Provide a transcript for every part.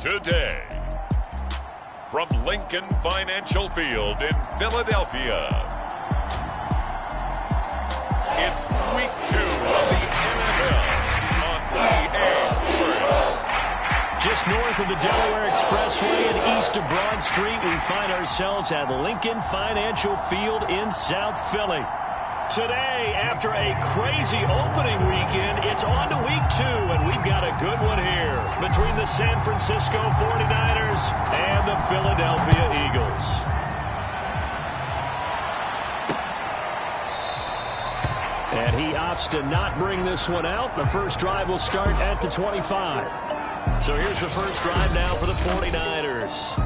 today. From Lincoln Financial Field in Philadelphia, it's Week 2 of the NFL on EA Sports. Just north of the Delaware Expressway and east of Broad Street, we find ourselves at Lincoln Financial Field in South Philly. Today, after a crazy opening weekend, it's on to Week 2, and we've got a good one here between the San Francisco 49ers and the Philadelphia Eagles. And he opts to not bring this one out. The first drive will start at the 25. So here's the first drive now for the 49ers.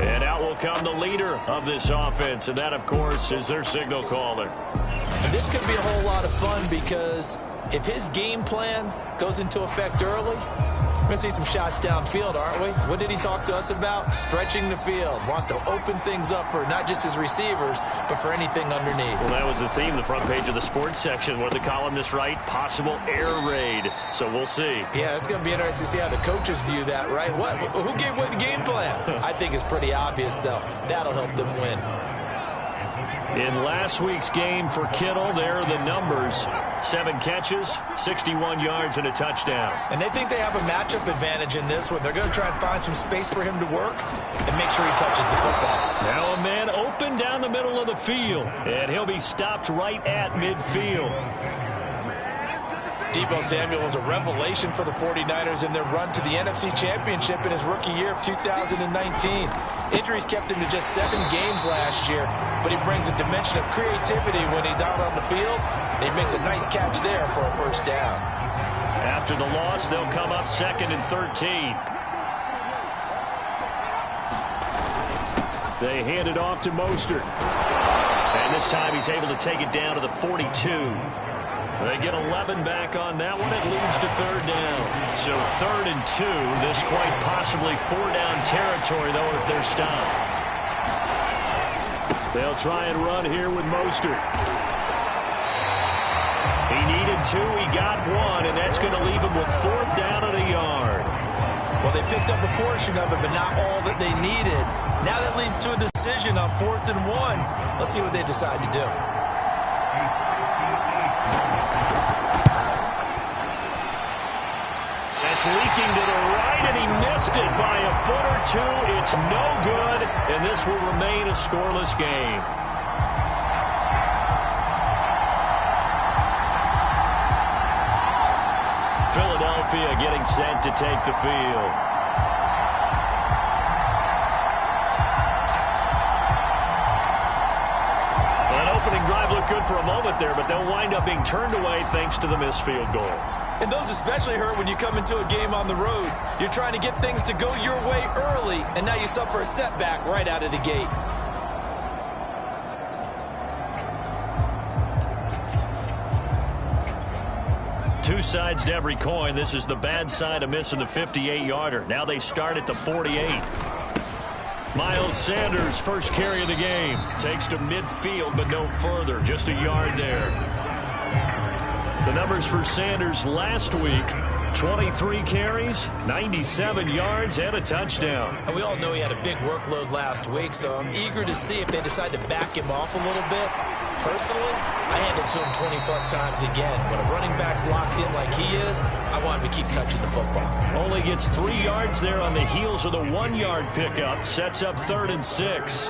And out will come the leader of this offense, and that, of course, is their signal caller. And this could be a whole lot of fun because if his game plan goes into effect early, we're going to see some shots downfield, aren't we? What did he talk to us about? Stretching the field. Wants to open things up for not just his receivers, but for anything underneath. Well, that was the theme, the front page of the sports section, where the columnists write, possible air raid. So we'll see. Yeah, it's going to be interesting to see how the coaches view that, right? Who gave away the game plan? I think it's pretty obvious, though. That'll help them win. In last week's game for Kittle, there are the numbers. 7 catches, 61 yards, and a touchdown. And they think they have a matchup advantage in this one. They're going to try and find some space for him to work and make sure he touches the football. Now a man open down the middle of the field, and he'll be stopped right at midfield. Deebo Samuel was a revelation for the 49ers in their run to the NFC Championship in his rookie year of 2019. Injuries kept him to just 7 games last year, but he brings a dimension of creativity when he's out on the field. He makes a nice catch there for a first down. After the loss, they'll come up 2nd and 13. They hand it off to Mostert. And this time he's able to take it down to the 42. They get 11 back on that one. It leads to 3rd down. So 3rd and 2. This quite possibly 4-down territory, though, if they're stopped. They'll try and run here with Mostert. He needed 2. He got 1, and that's going to leave him with 4th down and a yard. Well, they picked up a portion of it, but not all that they needed. Now that leads to a decision on 4th and 1. Let's see what they decide to do. Leaking to the right, and he missed it by a foot or 2. It's no good, and this will remain a scoreless game. Philadelphia getting set to take the field. That opening drive looked good for a moment there, but they'll wind up being turned away thanks to the missed field goal. And those especially hurt when you come into a game on the road. You're trying to get things to go your way early, and now you suffer a setback right out of the gate. Two sides to every coin. This is the bad side of missing the 58-yarder. Now they start at the 48. Miles Sanders, first carry of the game. Takes to midfield, but no further. Just a yard there. The numbers for Sanders last week, 23 carries, 97 yards, and a touchdown. And we all know he had a big workload last week, so I'm eager to see if they decide to back him off a little bit. Personally, I hand it to him 20-plus times again. When a running back's locked in like he is, I want him to keep touching the football. Only gets 3 yards there on the heels of the 1-yard pickup. Sets up 3rd and 6.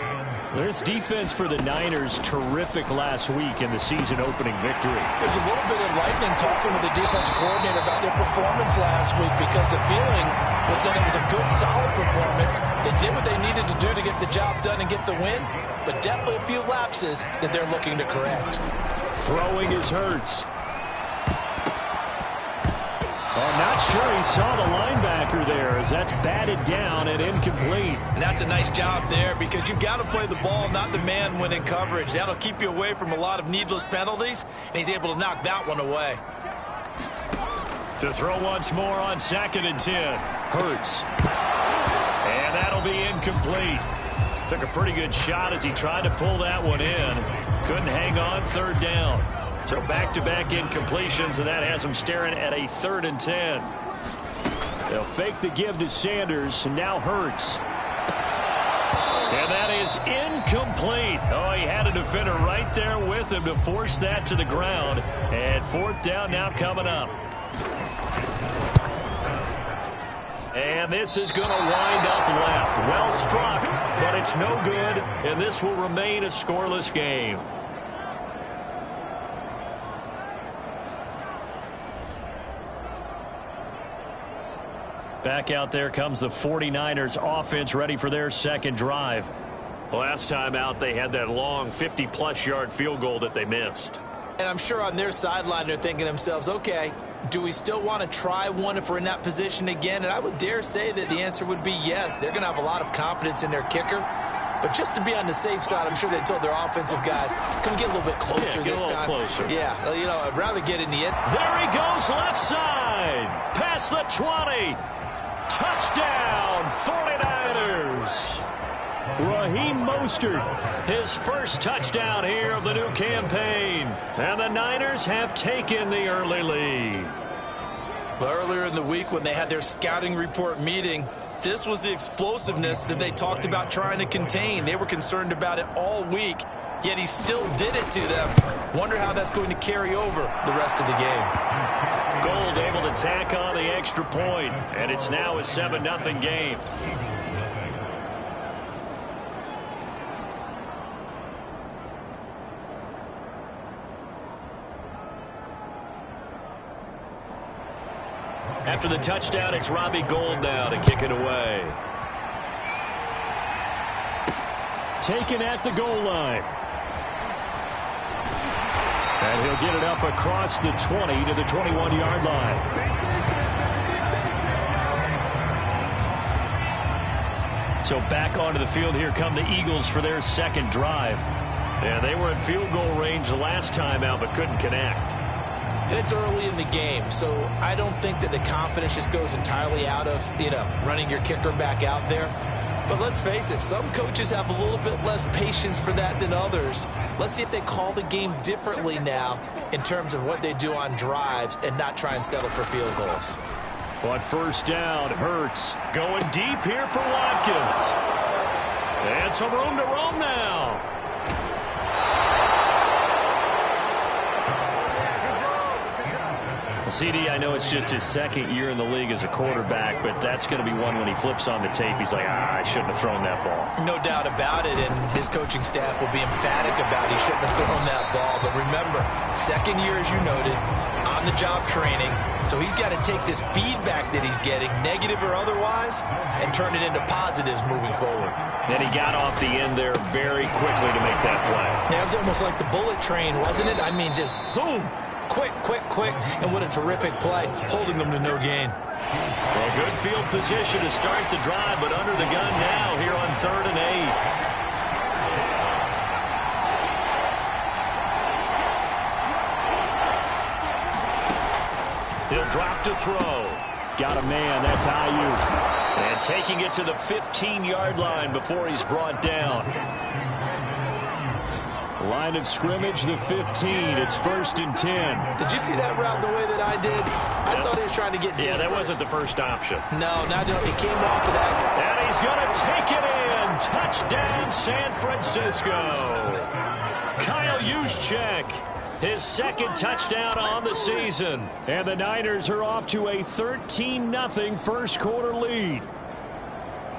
This defense for the Niners, terrific last week in the season-opening victory. There's a little bit enlightening talking with the defense coordinator about their performance last week because the feeling was that it was a good, solid performance. They did what they needed to do to get the job done and get the win, but definitely a few lapses that they're looking to correct. Throwing is Hurts. I'm not sure he saw the linebacker there as that's batted down and incomplete. And that's a nice job there because you've got to play the ball, not the man when in coverage. That'll keep you away from a lot of needless penalties, and he's able to knock that one away. To throw once more on 2nd and 10. Hurts. And that'll be incomplete. Took a pretty good shot as he tried to pull that one in. Couldn't hang on, 3rd down. So back-to-back incompletions, and that has him staring at a 3rd and 10. They'll fake the give to Sanders, and now Hurts. And that is incomplete. Oh, he had a defender right there with him to force that to the ground. And 4th down now coming up. And this is going to wind up left. Well struck, but it's no good, and this will remain a scoreless game. Back out there comes the 49ers offense, ready for their second drive. Last time out, they had that long 50-plus yard field goal that they missed. And I'm sure on their sideline they're thinking to themselves, okay, do we still want to try one if we're in that position again? And I would dare say that the answer would be yes. They're going to have a lot of confidence in their kicker. But just to be on the safe side, I'm sure they told their offensive guys, can we get a little bit closer this time? Closer. Yeah, you know, I'd rather get in the end. There he goes, left side. Past the 20. Touchdown, 49ers. Raheem Mostert, his first touchdown here of the new campaign. And the Niners have taken the early lead. Well, earlier in the week when they had their scouting report meeting, this was the explosiveness that they talked about trying to contain. They were concerned about it all week, yet he still did it to them. Wonder how that's going to carry over the rest of the game. Gold able to tack on the extra point, and it's now a 7-0 game. After the touchdown, it's Robbie Gould now to kick it away. Taken at the goal line. And he'll get it up across the 20 to the 21-yard line. So back onto the field, here come the Eagles for their second drive. And they were in field goal range the last time out, but couldn't connect. And it's early in the game, so I don't think that the confidence just goes entirely out of, running your kicker back out there. But let's face it, some coaches have a little bit less patience for that than others. Let's see if they call the game differently now in terms of what they do on drives and not try and settle for field goals. On first down, Hurts going deep here for Watkins. And some room to roam now. CD, I know it's just his second year in the league as a quarterback, but that's going to be one when he flips on the tape. He's like, I shouldn't have thrown that ball. No doubt about it, and his coaching staff will be emphatic about he shouldn't have thrown that ball. But remember, second year, as you noted, on-the-job training, so he's got to take this feedback that he's getting, negative or otherwise, and turn it into positives moving forward. And he got off the end there very quickly to make that play. Yeah, it was almost like the bullet train, wasn't it? I mean, just zoom. Quick, quick, quick, and what a terrific play, holding them to no gain. Well, good field position to start the drive, but under the gun now here on 3rd and 8. He'll drop to throw. Got a man, that's Ayuk. And taking it to the 15-yard line before he's brought down. Line of scrimmage, the 15. It's 1st and 10. Did you see that route the way that I did? I thought he was trying to get deep. Yeah, that wasn't the first option. No, he came off of that. And he's going to take it in. Touchdown, San Francisco. Kyle Juszczyk, his second touchdown on the season. And the Niners are off to a 13-0 first quarter lead.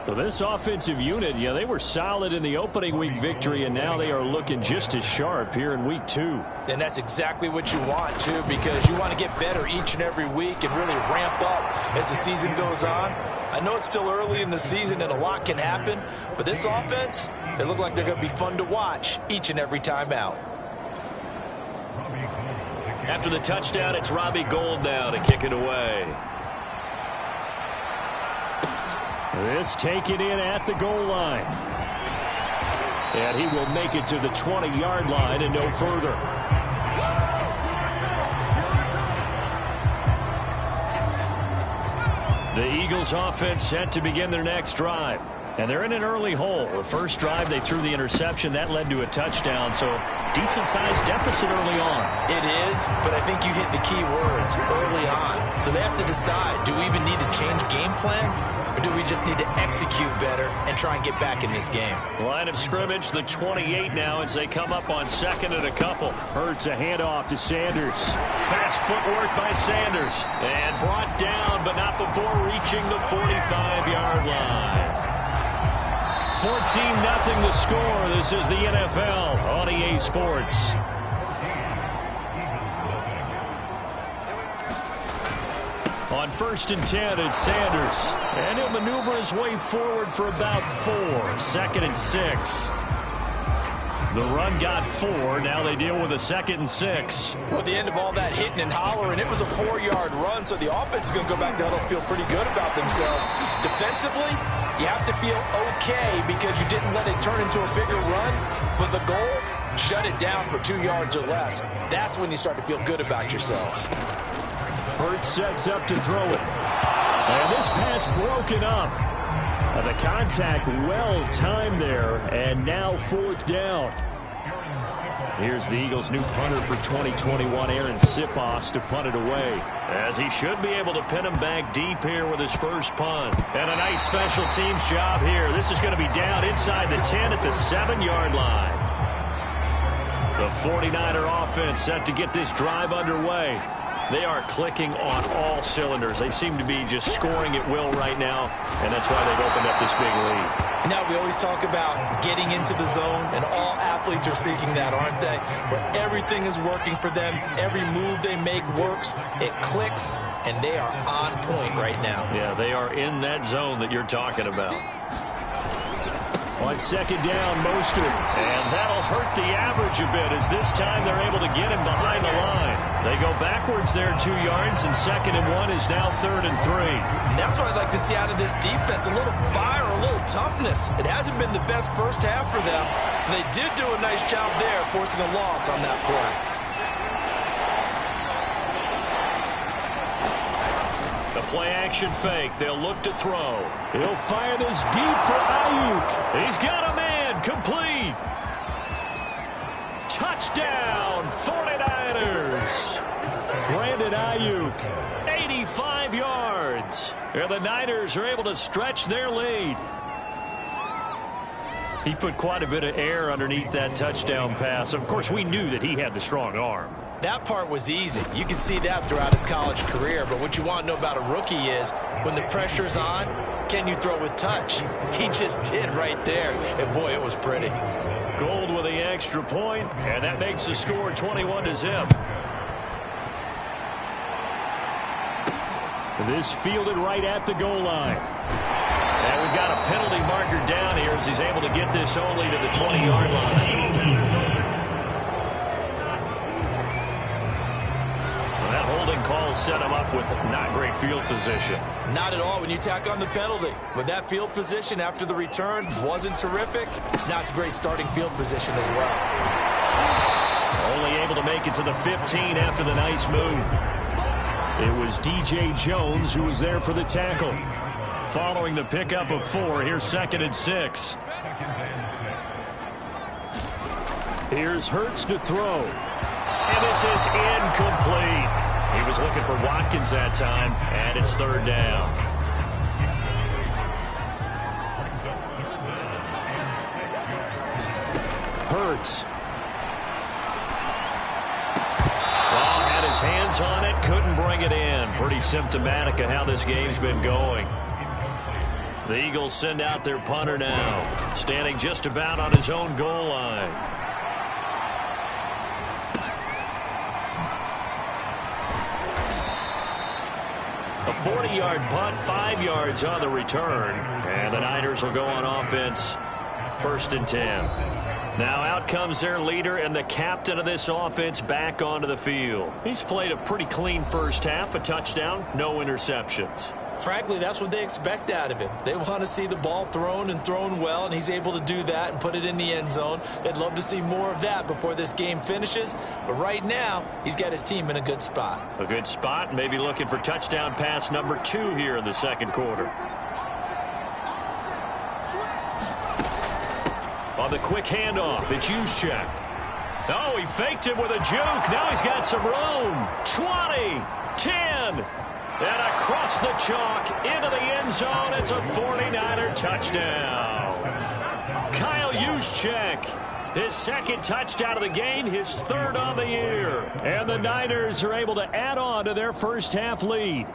So this offensive unit, they were solid in the opening week victory, and now they are looking just as sharp here in week 2. And that's exactly what you want, too, because you want to get better each and every week and really ramp up as the season goes on. I know it's still early in the season and a lot can happen, but this offense, they look like they're going to be fun to watch each and every time out. After the touchdown, it's Robbie Gould now to kick it away. This taken in at the goal line. And he will make it to the 20-yard line and no further. The Eagles offense set to begin their next drive. And they're in an early hole. The first drive, they threw the interception. That led to a touchdown, so decent-sized deficit early on. It is, but I think you hit the key words early on. So they have to decide, do we even need to change game plan, or do we just need to execute better and try and get back in this game? Line of scrimmage, the 28 now as they come up on second and a couple. Hurts a handoff to Sanders. Fast footwork by Sanders. And brought down, but not before reaching the 45-yard line. 14-0 the score. This is the NFL on EA Sports. On 1st and 10, it's Sanders. And he'll maneuver his way forward for about 4. 2nd and 6. The run got 4. Now they deal with a 2nd and 6. Well, at the end of all that hitting and hollering, it was a 4-yard run, so the offense is going to go back there and feel pretty good about themselves. Defensively, you have to feel okay because you didn't let it turn into a bigger run, but the goal, shut it down for 2 yards or less. That's when you start to feel good about yourselves. Hurts sets up to throw it. And this pass broken up. The contact well timed there, and now 4th down. Here's the Eagles' new punter for 2021, Aaron Sipos, to punt it away. As he should be able to pin him back deep here with his first punt. And a nice special teams job here. This is going to be down inside the 10 at the 7-yard line. The 49er offense set to get this drive underway. They are clicking on all cylinders. They seem to be just scoring at will right now, and that's why they've opened up this big lead. Now, we always talk about getting into the zone, and all athletes are seeking that, aren't they? Where everything is working for them, every move they make works, it clicks, and they are on point right now. Yeah, they are in that zone that you're talking about. On 2nd down, Mostert. And that'll hurt the average a bit as this time they're able to get him behind the line. They go backwards there 2 yards, and 2nd and 1 is now 3rd and 3. And that's what I'd like to see out of this defense, a little fire, a little toughness. It hasn't been the best first half for them, but they did do a nice job there forcing a loss on that play. The play-action fake. They'll look to throw. He'll fire this deep for Ayuk. He's got a man. Complete. Touchdown, 49ers. Brandon Ayuk, 85 yards. And the Niners are able to stretch their lead. He put quite a bit of air underneath that touchdown pass. Of course, we knew that he had the strong arm. That part was easy. You can see that throughout his college career. But what you want to know about a rookie is when the pressure's on, can you throw with touch? He just did right there. And, boy, it was pretty. Gold with the extra point, and that makes the score 21-0. This fielded right at the goal line. And we've got a penalty marker down here as he's able to get this only to the 20-yard line. Call set him up with not great field position. Not at all when you tack on the penalty. With that field position after the return wasn't terrific. It's not great starting field position as well. Only able to make it to the 15 after the nice move. It was DJ Jones who was there for the tackle. Following the pickup of 4, here's 2nd and 6. Here's Hurts to throw. And this is incomplete. He was looking for Watkins that time, and it's 3rd down. Hurts. Well, had his hands on it, couldn't bring it in. Pretty symptomatic of how this game's been going. The Eagles send out their punter now, standing just about on his own goal line. A 40-yard punt, 5 yards on the return. And the Niners will go on offense, 1st and 10. Now out comes their leader and the captain of this offense back onto the field. He's played a pretty clean first half, a touchdown, no interceptions. Frankly, that's what they expect out of him. They want to see the ball thrown and thrown well, and he's able to do that and put it in the end zone. They'd love to see more of that before this game finishes. But right now, he's got his team in a good spot. A good spot, maybe looking for touchdown pass number 2 here in the 2nd quarter. On the quick handoff, it's Juszczyk. Oh, he faked it with a juke. Now he's got some room. 20, 10, and across the chalk into the end zone. It's a 49er touchdown. Kyle Juszczyk, his second touchdown of the game, his third on the year. And the Niners are able to add on to their first half lead.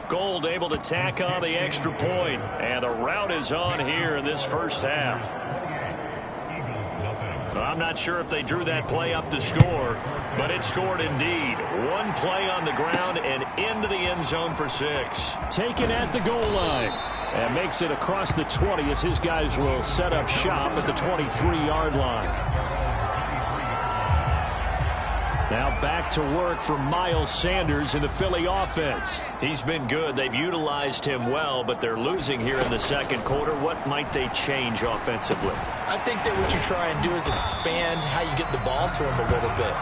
Gold able to tack on the extra point, and the route is on here in this first half. I'm not sure if they drew that play up to score, but it scored indeed. One play on the ground and into the end zone for 6. Taken at the goal line. And makes it across the 20 as his guys will set up shop at the 23-yard line. Now back to work for Miles Sanders in the Philly offense. He's been good. They've utilized him well, but they're losing here in the second quarter. What might they change offensively? I think that what you try and do is expand how you get the ball to him a little bit.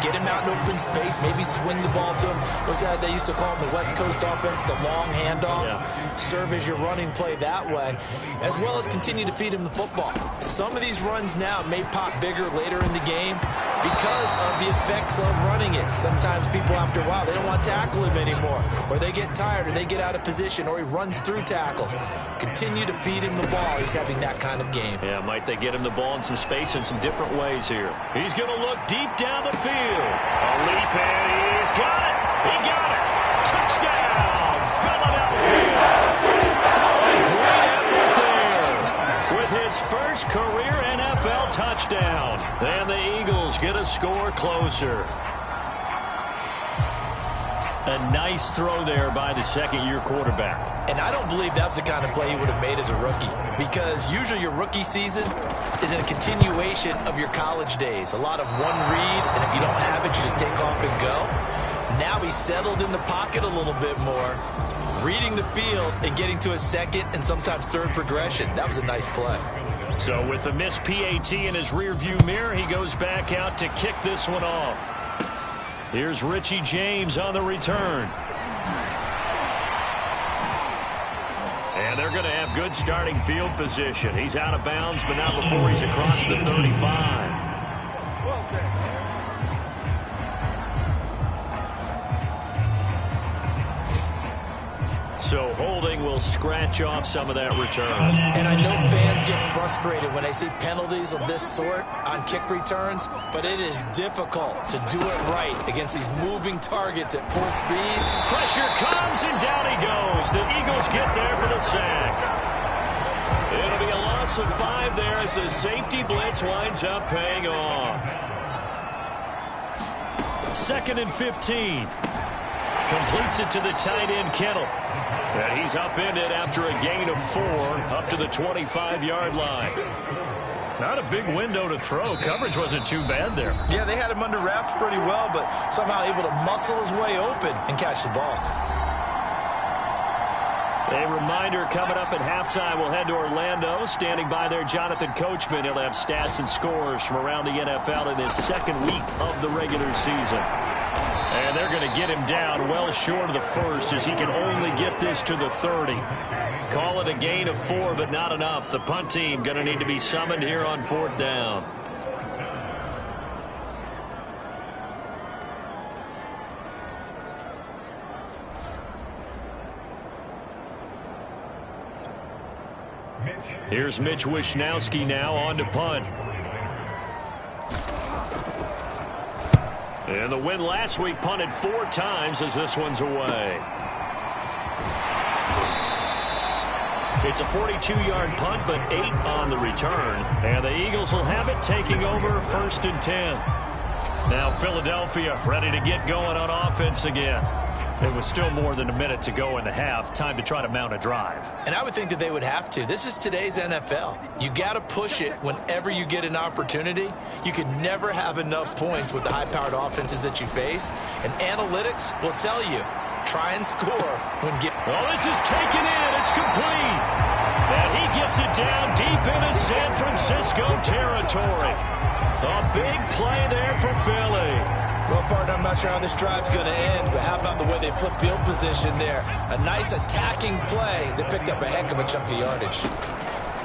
Get him out in open space, maybe swing the ball to him. What's that they used to call him, the West Coast offense, the long handoff? Yeah. Serve as your running play that way, as well as continue to feed him the football. Some of these runs now may pop bigger later in the game because of the effects of running it. Sometimes people, after a while, they don't want to tackle him anymore, or they get tired, or they get out of position, or he runs through tackles. Continue to feed him the ball. He's having that kind of game. Yeah, might they get him the ball in some space in some different ways here. He's going to look deep down the field. A leap, and he's got it. He got it. Touchdown, Philadelphia. Great effort there with his first career NFL touchdown. And the Eagles get a score closer. A nice throw there by the second-year quarterback. And I don't believe that was the kind of play he would have made as a rookie, because usually your rookie season is in a continuation of your college days. A lot of one read, and if you don't have it, you just take off and go. Now he's settled in the pocket a little bit more, reading the field and getting to a second and sometimes third progression. That was a nice play. So with the missed PAT in his rearview mirror, he goes back out to kick this one off. Here's Richie James on the return. And they're going to have good starting field position. He's out of bounds, but not before he's across the 35. So holding will scratch off some of that return. And I know fans get frustrated when they see penalties of this sort on kick returns, but it is difficult to do it right against these moving targets at full speed. Pressure comes, and down he goes. The Eagles get there for the sack. It'll be a loss of 5 there as the safety blitz winds up paying off. 2nd and 15. Completes it to the tight end, Kittle. And he's upended after a gain of 4 up to the 25-yard line. Not a big window to throw. Coverage wasn't too bad there. Yeah, they had him under wraps pretty well, but somehow able to muscle his way open and catch the ball. A reminder, coming up at halftime, we'll head to Orlando. Standing by there, Jonathan Coachman. He'll have stats and scores from around the NFL in his second week of the regular season. And they're going to get him down well short of the first, as he can only get this to the 30. Call it a gain of 4, but not enough. The punt team going to need to be summoned here on 4th down. Here's Mitch Wishnowsky now on to punt. And the win last week, punted 4 times as this one's away. It's a 42-yard punt, but 8 on the return. And the Eagles will have it, taking over 1st and 10. Now Philadelphia ready to get going on offense again. It was still more than a minute to go in the half. Time to try to mount a drive. And I would think that they would have to. This is today's NFL. You got to push it whenever you get an opportunity. You could never have enough points with the high-powered offenses that you face. And analytics will tell you, try and score when get. Well, this is taken in. It's complete. And he gets it down deep into San Francisco territory. A big play there for Philly. Well, partner, I'm not sure how this drive's going to end, but how about the way they flip field position there? A nice attacking play. They picked up a heck of a chunk of yardage.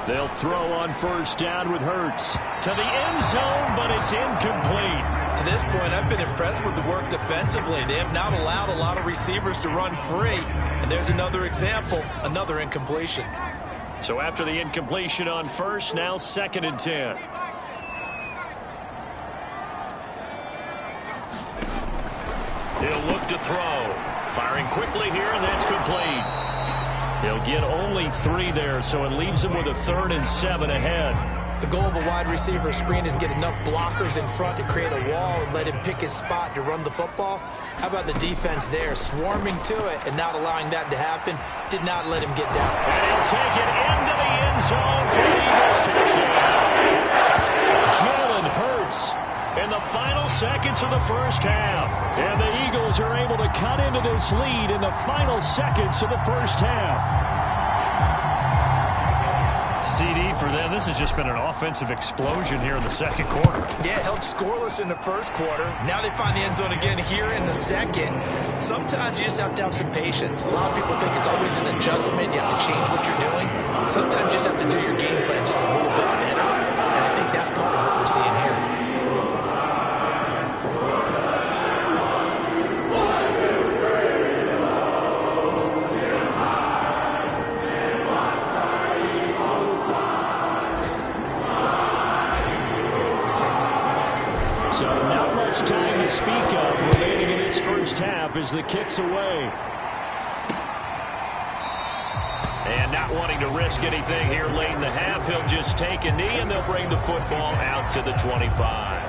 They'll throw on first down with Hurts. To the end zone, but it's incomplete. To this point, I've been impressed with the work defensively. They have not allowed a lot of receivers to run free. And there's another example, another incompletion. So after the incompletion on first, now 2nd and 10. He'll look to throw. Firing quickly here, and that's complete. He'll get only 3 there, so it leaves him with a 3rd and 7 ahead. The goal of a wide receiver screen is get enough blockers in front to create a wall and let him pick his spot to run the football. How about the defense there, swarming to it and not allowing that to happen? Did not let him get down. And he'll take it into the end zone for the Eagles touchdown. Jalen Hurts In the final seconds of the first half. And the Eagles are able to cut into this lead in the final seconds of the first half. CD for them, this has just been an offensive explosion here in the second quarter. Yeah, held scoreless in the first quarter. Now they find the end zone again here in the second. Sometimes you just have to have some patience. A lot of people think it's always an adjustment. You have to change what you're doing. Sometimes you just have to do your game plan just a little bit better. And I think that's part of what we're seeing here. So not much time to speak of remaining in this first half as the kick's away. And not wanting to risk anything here late in the half, he'll just take a knee and they'll bring the football out to the 25.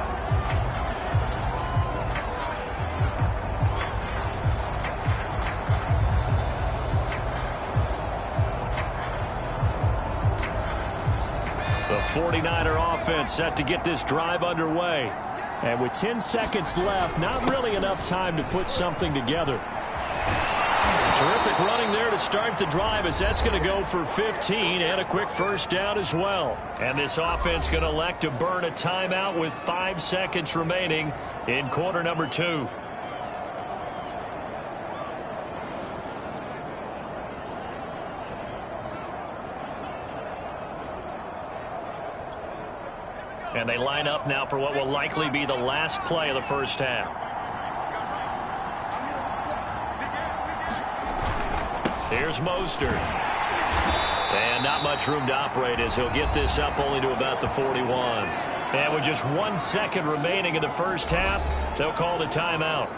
The 49er offense set to get this drive underway. And with 10 seconds left, not really enough time to put something together. Terrific running there to start the drive as that's going to go for 15 and a quick first down as well. And this offense going to elect to burn a timeout with 5 seconds remaining in quarter number 2. And they line up now for what will likely be the last play of the first half. Here's Mostert. And not much room to operate as he'll get this up only to about the 41. And with just 1 second remaining in the first half, they'll call the timeout.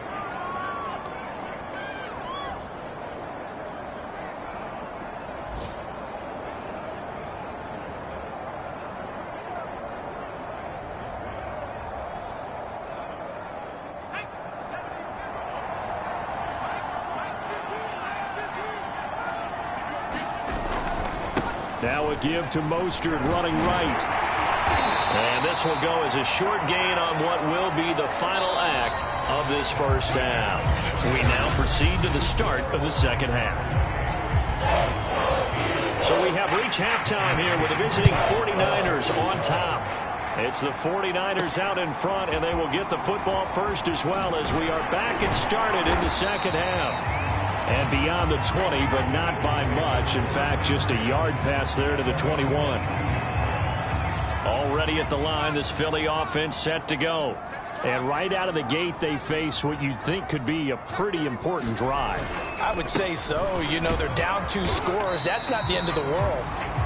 Now a give to Mostert running right. And this will go as a short gain on what will be the final act of this first half. We now proceed to the start of the second half. So we have reached halftime here with the visiting 49ers on top. It's the 49ers out in front, and they will get the football first as well as we are back and started in the second half. And beyond the 20, but not by much. In fact, just a yard pass there to the 21. Already at the line, this Philly offense set to go. And right out of the gate, they face what you'd think could be a pretty important drive. I would say so. You know, they're down 2 scores. That's not the end of the world.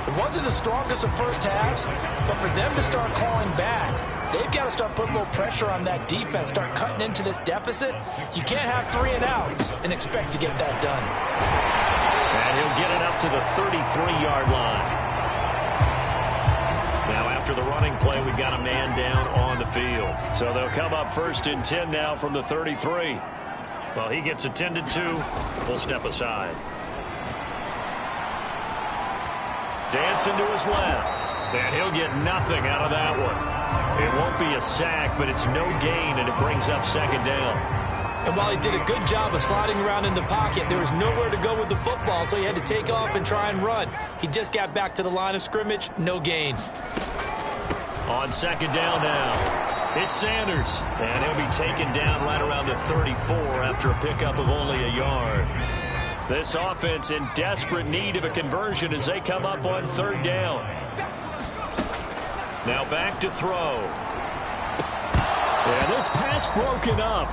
It wasn't the strongest of first halves, but for them to start calling back, they've got to start putting a little pressure on that defense, start cutting into this deficit. You can't have 3 and outs and expect to get that done. And he'll get it up to the 33-yard line. Now after the running play, we've got a man down on the field. So they'll come up 1st and 10 now from the 33. Well, he gets attended to. We'll step aside. Dancing to his left. And he'll get nothing out of that one. It won't be a sack, but it's no gain, and it brings up 2nd down. And while he did a good job of sliding around in the pocket, there was nowhere to go with the football, so he had to take off and try and run. He just got back to the line of scrimmage, no gain. On 2nd down now. It's Sanders, and he'll be taken down right around the 34 after a pickup of only a yard. This offense in desperate need of a conversion as they come up on 3rd down. Now back to throw. Yeah, this pass broken up.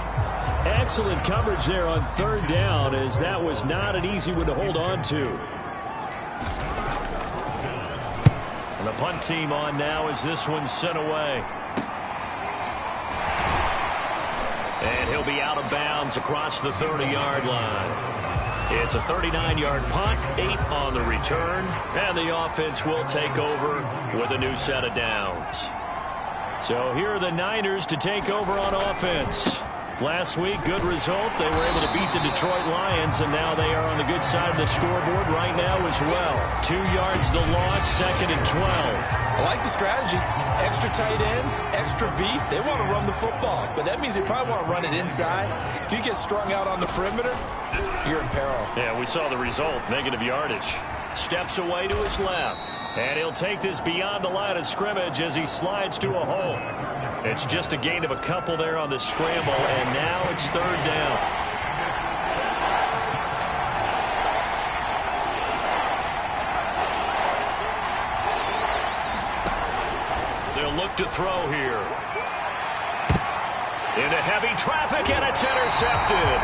Excellent coverage there on 3rd down, as that was not an easy one to hold on to. And the punt team on now as this one's sent away. And he'll be out of bounds across the 30-yard line. It's a 39-yard punt, 8 on the return, and the offense will take over with a new set of downs. So here are the Niners to take over on offense. Last week, good result. They were able to beat the Detroit Lions, and now they are on the good side of the scoreboard right now as well. 2 yards the loss, 2nd and 12. I like the strategy. Extra tight ends, extra beef. They want to run the football, but that means they probably want to run it inside. If you get strung out on the perimeter, you're in peril. Yeah, we saw the result, negative yardage. Steps away to his left, and he'll take this beyond the line of scrimmage as he slides to a hole. It's just a gain of a couple there on the scramble, and now it's 3rd down. They'll look to throw here. Into heavy traffic, and it's intercepted.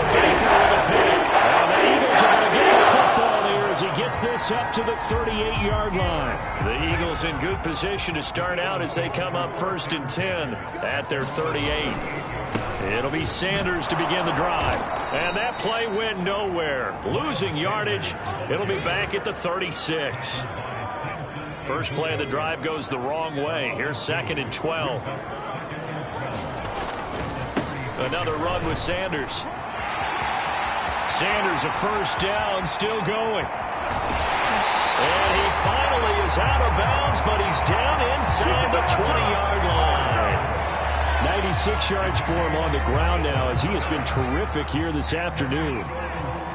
Baker with a pick. And the Eagles are going to get the football here as he gets this up to the 38-yard line. The Eagles in good position to start out as they come up 1st and 10 at their 38. It'll be Sanders to begin the drive. And that play went nowhere. Losing yardage. It'll be back at the 36. First play of the drive goes the wrong way. Here's 2nd and 12. Another run with Sanders. Sanders a 1st down, still going. And he finally is out of bounds, but he's down inside the 20-yard line. 96 yards for him on the ground now, as he has been terrific here this afternoon.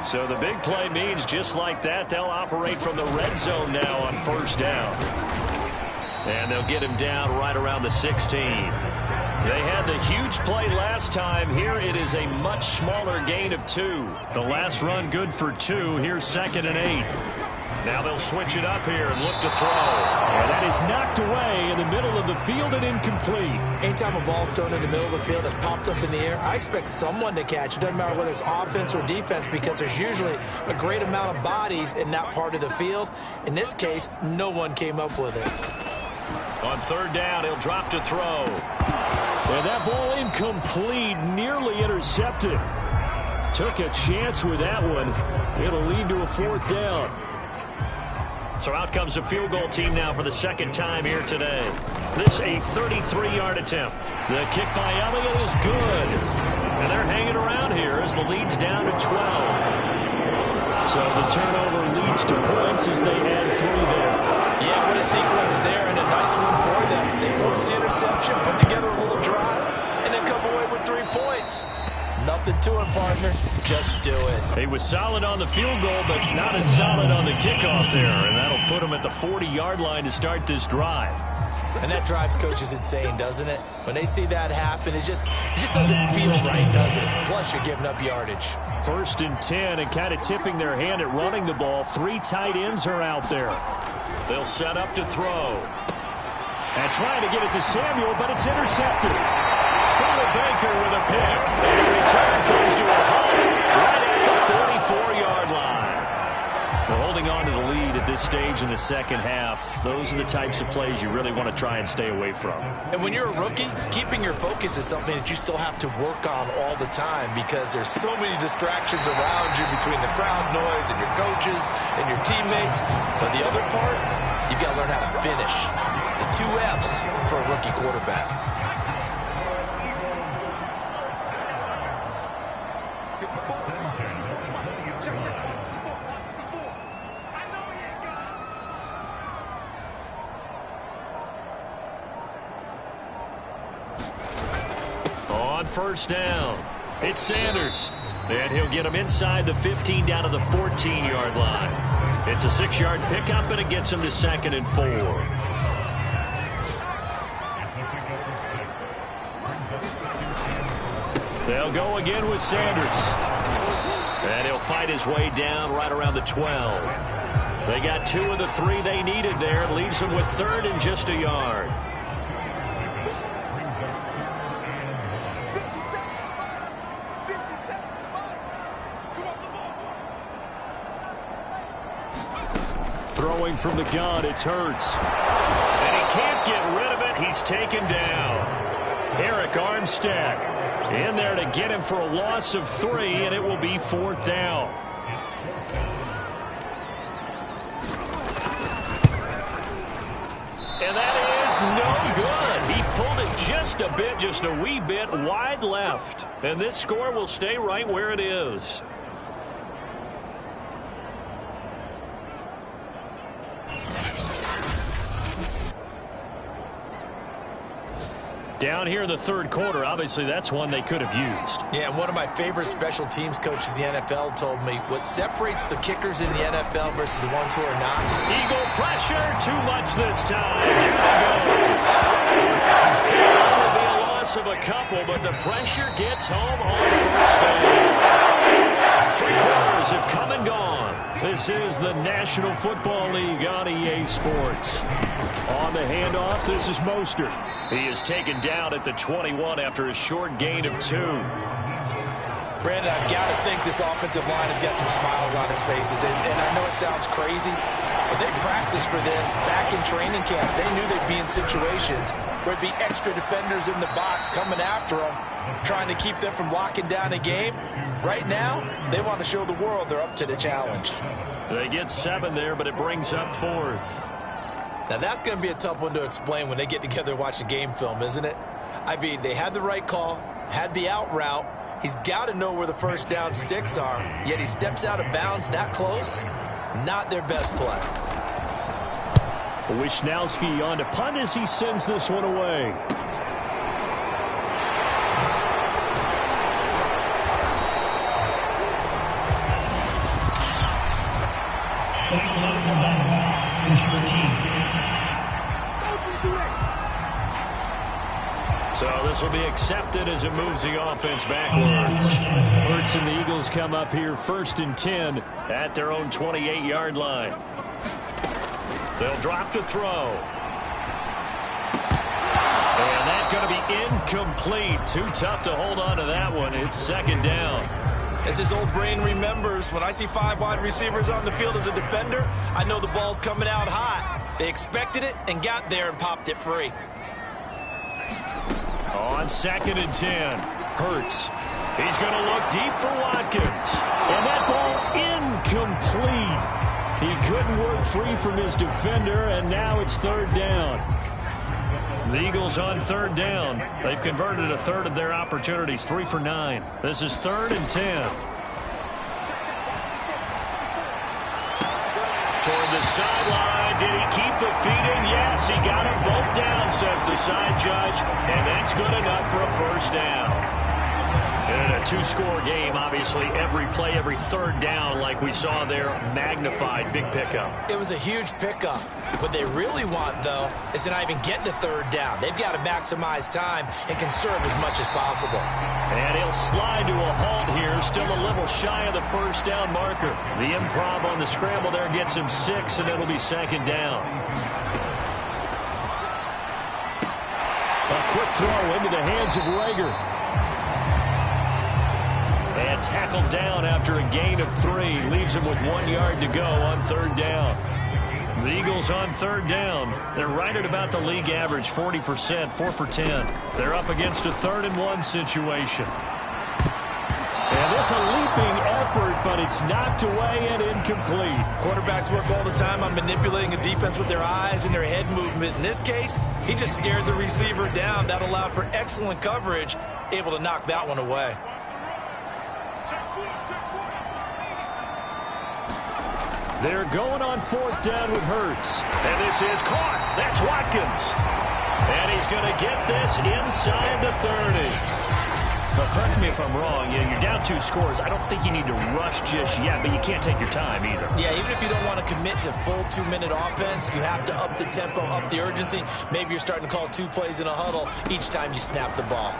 So the big play means just like that, they'll operate from the red zone now on 1st down. And they'll get him down right around the 16. They had the huge play last time. Here it is a much smaller gain of 2. The last run good for 2. Here's 2nd and 8. Now they'll switch it up here and look to throw. And that is knocked away in the middle of the field and incomplete. Anytime a ball's thrown in the middle of the field that's popped up in the air, I expect someone to catch. It doesn't matter whether it's offense or defense, because there's usually a great amount of bodies in that part of the field. In this case, no one came up with it. On 3rd down, he'll drop to throw. And that ball incomplete, nearly intercepted. Took a chance with that one. It'll lead to a 4th down. So out comes the field goal team now for the 2nd time here today. This a 33-yard attempt. The kick by Elliott is good. And they're hanging around here as the lead's down to 12. So the turnover leads to points as they add 3 there. Yeah, what a sequence there, and a nice one for them. They force the interception, put together a little drive, and then come away with 3 points. Nothing to it, partner. Just do it. He was solid on the field goal, but not as solid on the kickoff there, and that'll put him at the 40-yard line to start this drive. And that drives coaches insane, doesn't it? When they see that happen, it just doesn't feel right, does it? Plus, you're giving up yardage. 1st and 10, and kind of tipping their hand at running the ball. 3 tight ends are out there. They'll set up to throw. And trying to get it to Samuel, but it's intercepted. Baker with a pick. And the return comes to a halt right at the 44-yard line. We're holding on to the lead at this stage in the 2nd half. Those are the types of plays you really want to try and stay away from. And when you're a rookie, keeping your focus is something that you still have to work on all the time, because there's so many distractions around you between the crowd noise and your coaches and your teammates. But the other part, you've got to learn how to finish. It's the 2 F's for a rookie quarterback. On 1st down, it's Sanders. And he'll get him inside the 15 down to the 14-yard line. It's a 6-yard pickup, and it gets him to 2nd and 4. They'll go again with Sanders. And he'll fight his way down right around the 12. They got 2 of the 3 they needed there. It leaves them with 3rd and just a yard. Throwing from the gun, it's Hurts. And he can't get rid of it. He's taken down. Eric Armstead in there to get him for a loss of 3, and it will be 4th down. And that is no good. He pulled it just a bit, just a wee bit wide left. And this score will stay right where it is. Down here in the 3rd quarter, obviously that's one they could have used. Yeah, and one of my favorite special teams coaches in the NFL told me what separates the kickers in the NFL versus the ones who are not. Eagle pressure, too much this time. Here it goes. It will be a loss of a couple, but the pressure gets home on 1st down. 3 quarters have come and gone. This is the National Football League on EA Sports. On the handoff, this is Mostert. He is taken down at the 21 after a short gain of 2. Brandon, I've got to think this offensive line has got some smiles on its faces. And I know it sounds crazy, but they practiced for this back in training camp. They knew they'd be in situations where it'd be extra defenders in the box coming after them, trying to keep them from locking down a game. Right now, they want to show the world they're up to the challenge. They get 7 there, but it brings up 4th. Now, that's going to be a tough one to explain when they get together and watch the game film, isn't it? I mean, they had the right call, had the out route. He's got to know where the 1st down sticks are, yet he steps out of bounds that close. Not their best play. Wishnowski on to punt as he sends this one away. So this will be accepted as it moves the offense backwards. Hurts and the Eagles come up here 1st and 10 at their own 28-yard line. They'll drop to throw. And that's going to be incomplete. Too tough to hold on to that one. It's 2nd down. As his old brain remembers, when I see 5 wide receivers on the field as a defender, I know the ball's coming out hot. They expected it and got there and popped it free. On 2nd and 10, Hurts. He's going to look deep for Watkins. And that ball incomplete. He couldn't work free from his defender, and now it's 3rd down. The Eagles on 3rd down. They've converted a 1/3 of their opportunities, 3 for 9. This is 3rd and 10. Toward the sideline. Did he keep the feet in? Yes, he got them both down, says the side judge. And that's good enough for a 1st down. In a 2-score game, obviously, every play, every 3rd down, like we saw there, magnified. Big pickup. It was a huge pickup. What they really want, though, is to not even get to 3rd down. They've got to maximize time and conserve as much as possible. And he'll slide to a halt here, still a little shy of the 1st down marker. The improv on the scramble there gets him 6, and it'll be 2nd down. A quick throw into the hands of Rager. And tackled down after a gain of 3. Leaves him with 1 yard to go on 3rd down. The Eagles on 3rd down. They're right at about the league average, 40%, 4 for 10. They're up against a 3rd and 1 situation. And this a leaping effort, but it's knocked away and incomplete. Quarterbacks work all the time on manipulating a defense with their eyes and their head movement. In this case, he just stared the receiver down. That allowed for excellent coverage, able to knock that one away. They're going on 4th down with Hurts. And this is caught. That's Watkins. And he's going to get this inside the 30. Now, correct me if I'm wrong. You're down 2 scores. I don't think you need to rush just yet, but you can't take your time either. Yeah, even if you don't want to commit to full 2-minute offense, you have to up the tempo, up the urgency. Maybe you're starting to call 2 plays in a huddle each time you snap the ball.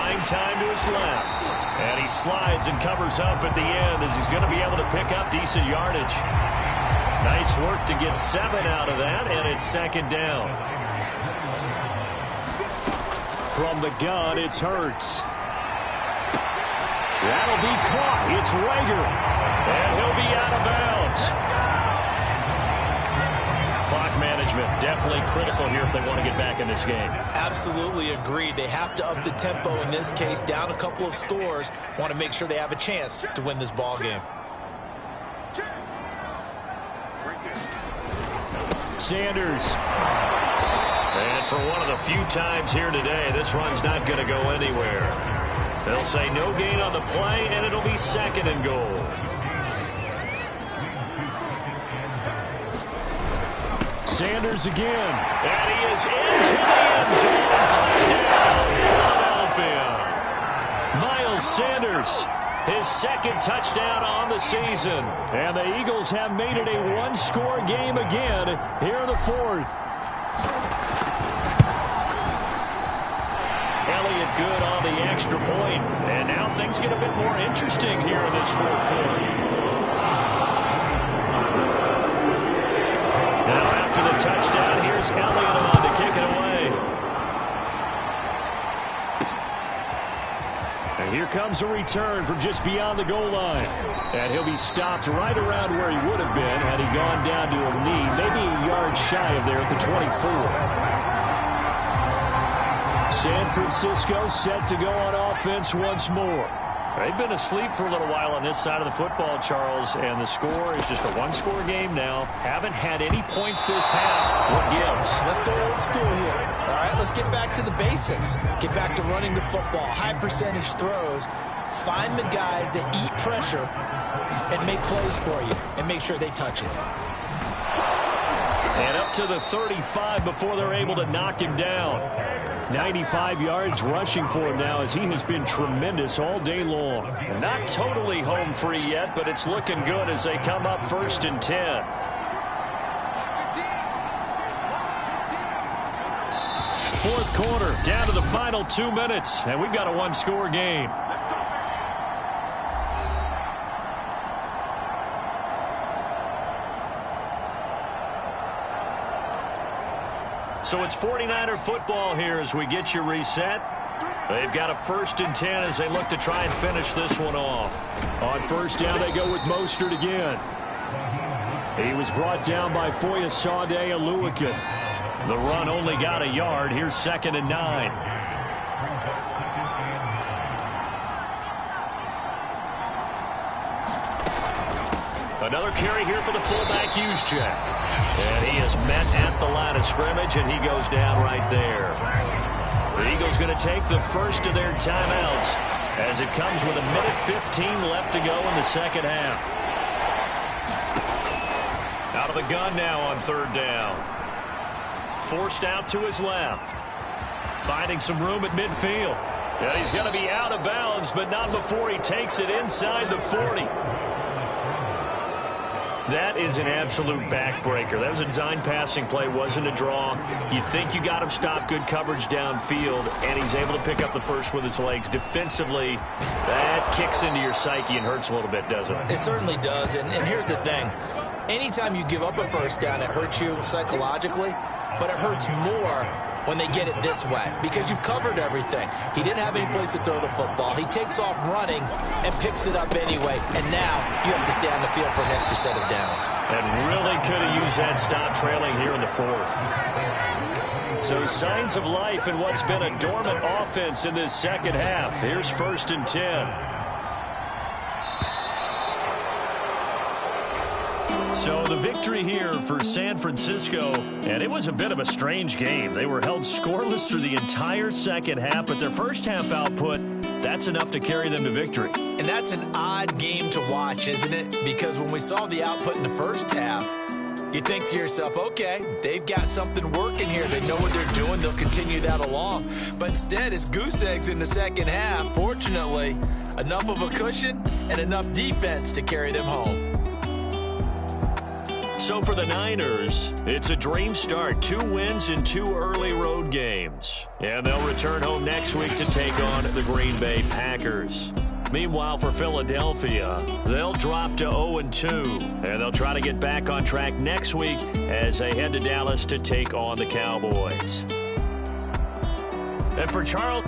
Buying time to his left. And he slides and covers up at the end as he's going to be able to pick up decent yardage. Nice work to get 7 out of that, and it's second down. From the gun, it's Hurts. That'll be caught. It's Rager. And he'll be out of bounds. Clock management definitely critical here if they want to get back in this game. Absolutely agreed. They have to up the tempo in this case, down a couple of scores. Want to make sure they have a chance to win this ball game. Sanders. And for one of the few times here today, this run's not going to go anywhere. They'll say no gain on the play, and it'll be second and goal. Sanders again. And he is into the end zone. Touchdown, Philadelphia. Miles Sanders, his second touchdown on the season. And the Eagles have made it a one-score game again here in the fourth. Elliott good on the extra point. And now things get a bit more interesting here in this fourth quarter. Now after the touchdown, here's Elliott on to kick it away. And here comes a return from just beyond the goal line. And he'll be stopped right around where he would have been had he gone down to a knee, maybe a yard shy of there at the 24. San Francisco set to go on offense once more. They've been asleep for a little while on this side of the football, Charles, and the score is just a one-score game now. Haven't had any points this half. What gives? Let's go old school here. All right, let's get back to the basics. Get back to running the football, high percentage throws. Find the guys that eat pressure and make plays for you and make sure they touch it. And up to the 35 before they're able to knock him down. 95 yards rushing for him now as he has been tremendous all day long. Not totally home free yet, but it's looking good as they come up 1st and 10. Fourth quarter, down to the final 2 minutes, and we've got a one-score game. So it's 49er football here as we get you reset. They've got a 1st and 10 as they look to try and finish this one off. On first down, they go with Mostert again. He was brought down by Foyesade Oluokun. The run only got a yard. Here's 2nd and 9. Another carry here for the fullback, Juszczyk. And he is met at the line of scrimmage, and he goes down right there. The Eagles going to take the first of their timeouts as it comes with 1:15 left to go in the second half. Out of the gun now on 3rd down. Forced out to his left. Finding some room at midfield. And he's going to be out of bounds, but not before he takes it inside the 40. That is an absolute backbreaker. That was a design passing play, wasn't a draw. You think you got him stopped, good coverage downfield, and he's able to pick up the first with his legs. Defensively, that kicks into your psyche and hurts a little bit, doesn't it? It certainly does, and here's the thing. Anytime you give up a first down, it hurts you psychologically, but it hurts more when they get it this way because you've covered everything. He didn't have any place to throw the football. He takes off running and picks it up anyway, and now you have to stay on the field for an extra set of downs. And really could have used that stop trailing here in the 4th. So signs of life in what's been a dormant offense in this second half. Here's 1st and 10. So the victory here for San Francisco, and it was a bit of a strange game. They were held scoreless through the entire second half, but their first half output, that's enough to carry them to victory. And that's an odd game to watch, isn't it? Because when we saw the output in the first half, you think to yourself, okay, they've got something working here. They know what they're doing. They'll continue that along. But instead, it's goose eggs in the second half. Fortunately, enough of a cushion and enough defense to carry them home. So for the Niners, it's a dream start. 2 wins in 2 early road games. And they'll return home next week to take on the Green Bay Packers. Meanwhile, for Philadelphia, they'll drop to 0-2. And they'll try to get back on track next week as they head to Dallas to take on the Cowboys. And for Charles...